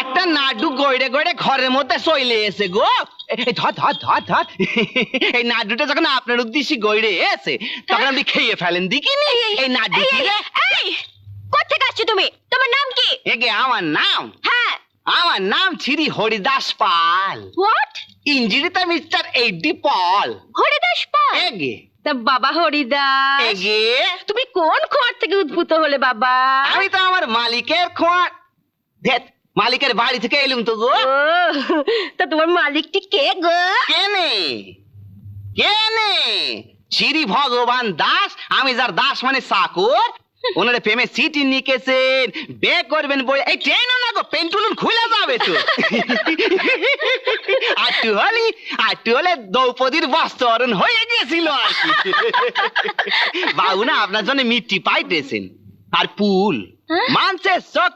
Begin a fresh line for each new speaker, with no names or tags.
একটা নাডু গড়ে গড়ে ঘরের মধ্যে চলে এসে গো। ধর ধর ধর ধর, এই নাডুটা যখন আপনার উদ্দেশ্যে গড়ে এসে তখন আপনি খেয়ে ফেলেন দেখিনি এই নাডু।
কোথেকে আসছো তুমি? তোমার নাম কি?
এগে আমার নাম,
হ্যাঁ।
আমার নাম শ্রী হরিদাস পাল।
হোয়াট?
ইঞ্জিরিতে মিস্টার এইডি পল।
হরিদাস পাল?
এগে
তা বাবা হরিদাস,
এগে
তুমি কোন খোঁয়ার থেকে উদ্ভূত হলে বাবা?
আমি তো আমার মালিকের খোঁয়ার, মালিকের বাড়ি থেকে এলুম তো গো।
ও, তা তোমার মালিকটি কে গো?
কেনে কেনে শ্রী ভগবান দাস, আমি যার দাস মানে চাকর। ওনারে প্রেমে সিটি নিকেছেন, বে করবেন বই। এই ট্রেন না গো, পেন্টুলুন খুলে যাবে তো। আটটু হলে দ্রৌপদীর বস্ত্রহরণ হয়ে গেছিল আর কি। বাবু না আপনার জন্য মিষ্টি পাইতেছেন আর পুল মানছে সব